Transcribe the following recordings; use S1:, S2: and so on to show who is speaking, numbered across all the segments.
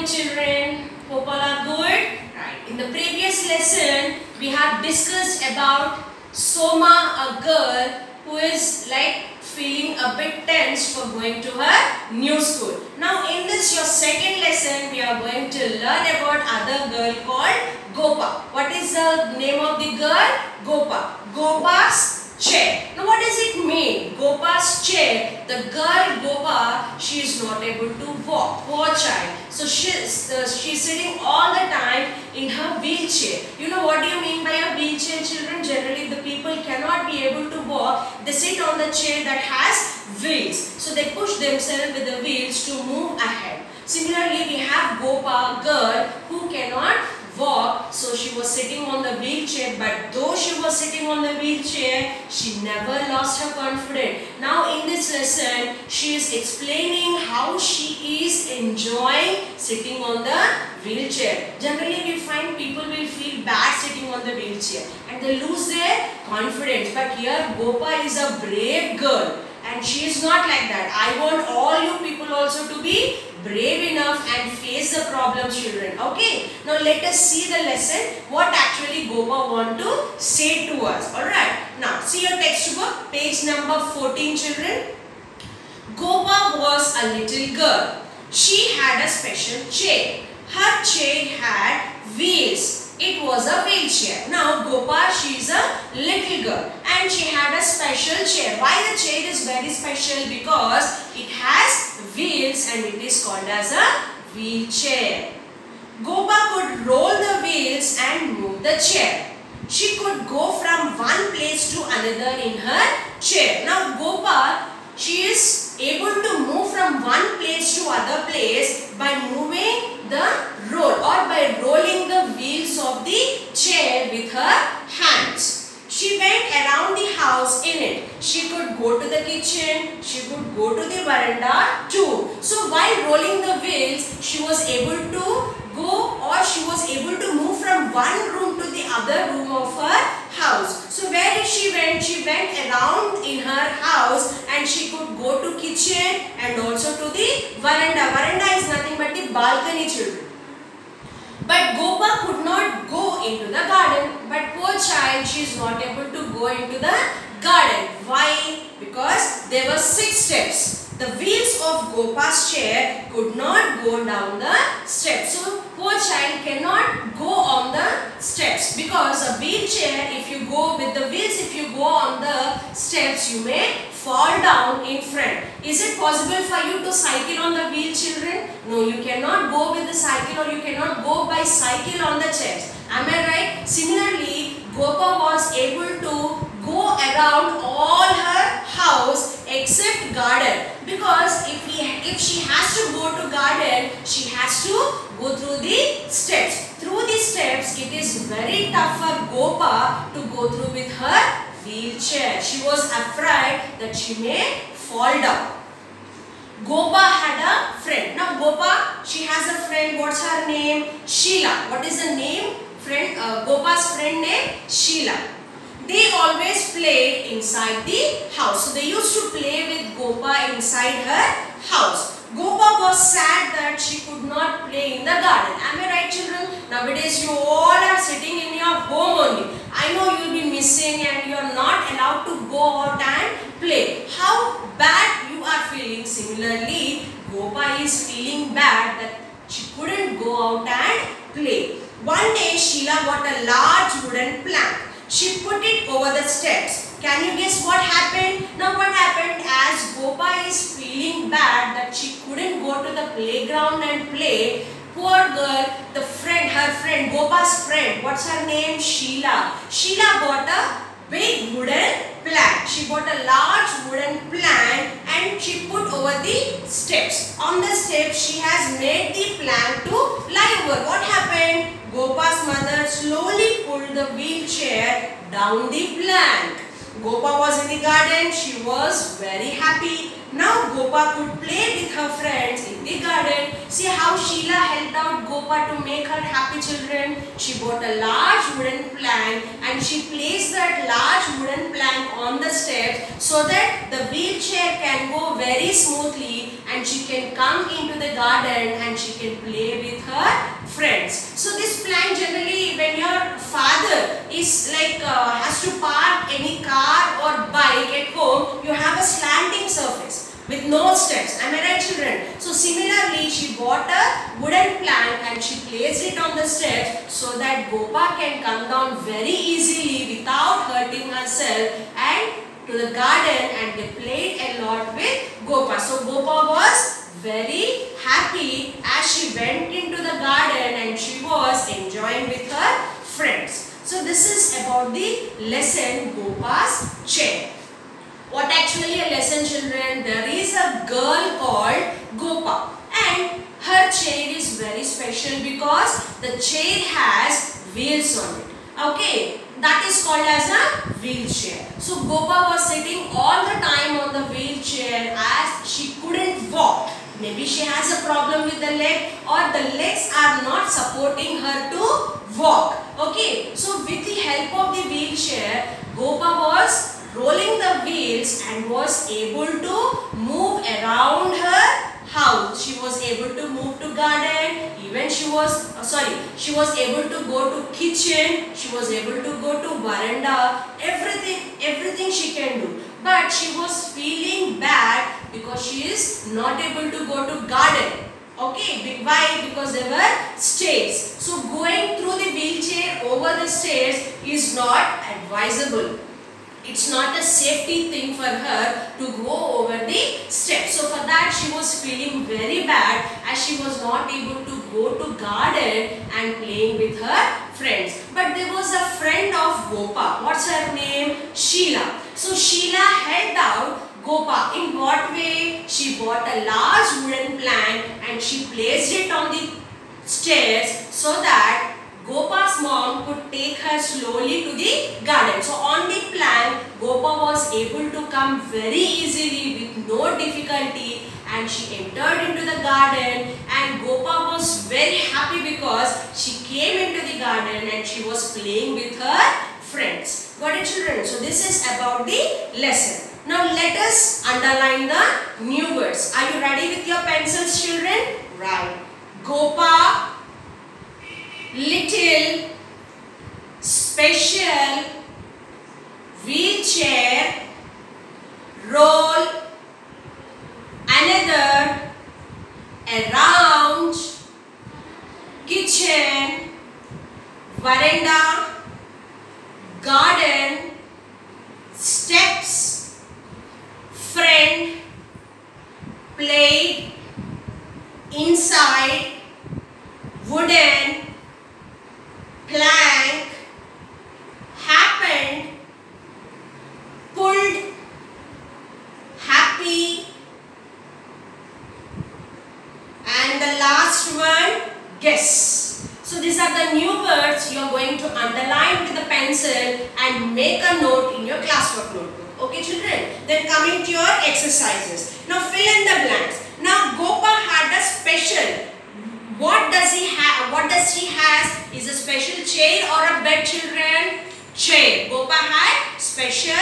S1: children. Hope all are good. Right. In the previous lesson, we have discussed about Soma, a girl who is like feeling a bit tense for going to her new school. Now in this your second lesson, we are going to learn about other girl called Gopa. What is the name of the girl? Gopa. Gopa's chair. Now what does it mean? Gopa's chair. The girl Gopa, she is not able to walk. Poor child. So she's sitting all the time in her wheelchair. You know what do you mean by a wheelchair, children? Generally the people cannot be able to walk. They sit on the chair that has wheels. So they push themselves with the wheels to move ahead. Similarly, we have Gopa, girl who cannot walk, so she was sitting on the wheelchair, but though she was sitting on the wheelchair, she never lost her confidence. Now in this lesson, she is explaining how she is enjoying sitting on the wheelchair. Generally we find people will feel bad sitting on the wheelchair and they lose their confidence, but here Gopa is a brave girl and she is not like that. I want all you people also to be brave enough and face the problems, children. Okay, now let us see the lesson, what actually Gopa want to say to us. Alright, now see your textbook, page number 14, children. Gopa was a little girl. She had a special chair. Her chair had wheels. It was a wheelchair. Now Gopa, she is a little girl and she had a special chair. Why the chair is very special? Because it has wheels and it is called as a wheelchair. Gopa could roll the wheels and move the chair. She could go from one place to another in her chair. Now Gopa, she is able to move from one place to other place by moving the roll or by rolling the wheels of the chair with her hands. She went around the house in it. She could go to the kitchen, she could go to the veranda too. So while rolling the wheels, she was able to go or she was able to move from one room to the other room of her house. So where did she went? She went around in her house and she could go to kitchen and also to the veranda. Veranda is nothing but the balcony, children. But Gopa could not go into the garden. But poor child, she is not able to go into the garden. Why? Because there were 6 steps. The wheels of Gopa's chair could not go down the steps. So poor child cannot go on the steps because a wheelchair, if you go with the wheels, if you go on the steps, you may fall down in front. Is it possible for you to cycle on the wheel, children? No, you cannot go with the cycle or you cannot go by cycle on the chairs. Am I right? Similarly, Gopa was able to go around all her house except garden, because if she has to go to garden, she has to go through the steps. Through the steps, it is very tough for Gopa to go through with her wheelchair. She was afraid that she may fall down. Gopa had a friend. Now Gopa, she has a friend. What's her name? Sheila. What is the name? Gopa's friend name? Sheila. They always played inside the house. So they used to play with Gopa inside her house. Gopa was sad that she could not play in the garden. Am I right, children? Nowadays you all are sitting in your home only. I know you will be missing and you are not allowed to go out and play. How bad you are feeling. Similarly, Gopa is feeling bad that she couldn't go out and play. One day Sheila got a large wooden plank. She put it over the steps. Can you guess what happened? Now what happened, as Gopa is feeling bad that she couldn't go to the playground and play, poor girl, her friend, Gopa's friend, what's her name? Sheila. Sheila bought a big wooden plank. She bought a large wooden plank and she put over the steps. On the steps, she has made the plank to lie over. What happened? Gopa's mother slowly pulled the wheelchair down the plank. Gopa was in the garden. She was very happy. Now Gopa could play with her friends in the garden. See how Sheila helped out Gopa to make her happy, children. She bought a large wooden plank and she placed that large wooden plank on the steps so that the wheelchair can go very smoothly and she can come into the garden and she can play with her friends. So this plank, generally when your father is like has to park any car or bike at home, you have a slanting surface with no steps. Am I right, children? So similarly, she bought a wooden plank and she placed it on the steps so that Gopa can come down very easily without hurting herself and to the garden, and they played a lot with Gopa. So Gopa was very happy as she went into the garden and she was enjoying with her friends. So this is about the lesson Gopa's chair. What actually a lesson, children? There is a girl called Gopa and her chair is very special because the chair has wheels on it. Okay, that is called as a wheelchair. So Gopa was sitting all the time on the wheelchair as she couldn't walk. Maybe she has a problem with the leg or the legs are not supporting her to walk. Okay, so with the help of the wheelchair, Gopa was rolling the wheels and was able to move around her house. She was able to move to garden, even she was able to go to kitchen, she was able to go to veranda, everything she can do. But she was feeling bad because she is not able to go to garden. Okay, why? Because there were stairs. So going through the wheelchair over the stairs is not advisable. It's not a safety thing for her to go over the steps. So for that she was feeling very bad as she was not able to go to garden and playing with her friends. But there was a friend of Gopa. What's her name? Sheila. So Sheila helped out Gopa. In what way? She bought a large wooden plank and she placed it on the stairs so that Gopa's mom could take her slowly to the garden. So on the plank, Gopa was able to come very easily with no difficulty and she entered into the garden, and Gopa was very happy because she came into the garden and she was playing with her friends. Got it, children? So this is about the lesson. Now let us underline the new words. Are you ready with your pencils, children? Right. Gopa, little, special, wheelchair, roll, another, around, kitchen, veranda, garden, steps, friend, played, inside, wooden, plank, happened, pulled, happy, and the last one, guess. So these are the new words you are going to underline with the pencil and make a note in your classwork notebook. Okay, children? Then coming to your exercises. Now fill in the blanks. Now Gopa had a special. What does he have? What does she has? Is a special chair or a bed, children? Chair. Gopa had special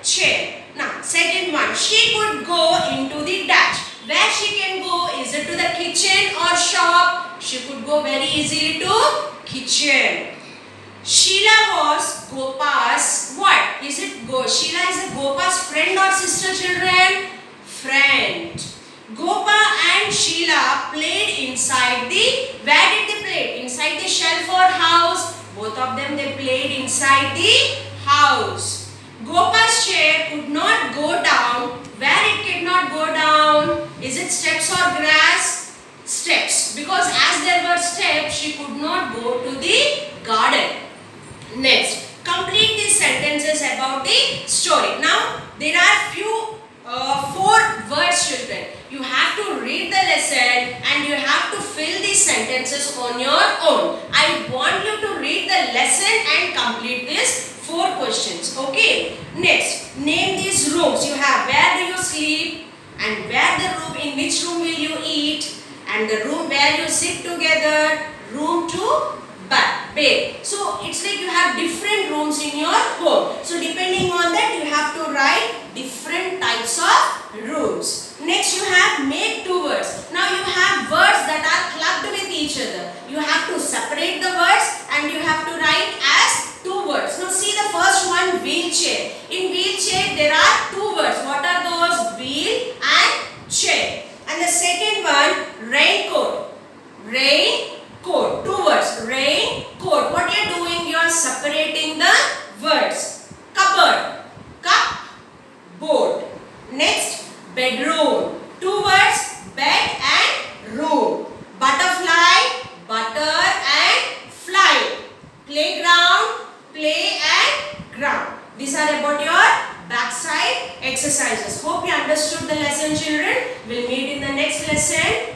S1: chair. Now second one, she could go into the dash. Where she can go? Is it to the kitchen or shop? She could go very easily to kitchen. Sheila was Gopa's what? Is it Sheila is a Gopa's friend or sister, children? Friend. Gopa and Sheila played inside the, where did they play? Inside the shelf or house? Both of them they played inside the house. Gopa's chair could not go down. Where it cannot go down? Is it steps or grass? Steps. Because as there were steps, she could not go to the garden. Next, complete these sentences about the story. Now, there are few 4 words, children. You have to read the lesson and you have to fill these sentences on your own. I want you to read the lesson and complete these 4 questions. Okay. Next, name these rooms. You have where do you sleep, and where the room, in which room will you eat, and the room where you sit together, room to bed. So it's like you have different rooms in your home. So depending on that, you have to write different types of rooms. Next you have make two words. Now you have words that are clubbed with each other. You have to separate the words and you have to write as two words. Now see the first one, wheelchair. In wheelchair there are two words. What are those? Wheel and chair. And the second one, raincoat. Raincoat. Two words. Raincoat. What you are doing? You are separating the words. Cupboard. Cupboard. Next, bedroom. Two words. Bed and room. Butterfly. Butter and fly. Playground. Play and ground. These are about your backside exercises. Hope you understood the lesson, children. We'll meet in the next lesson.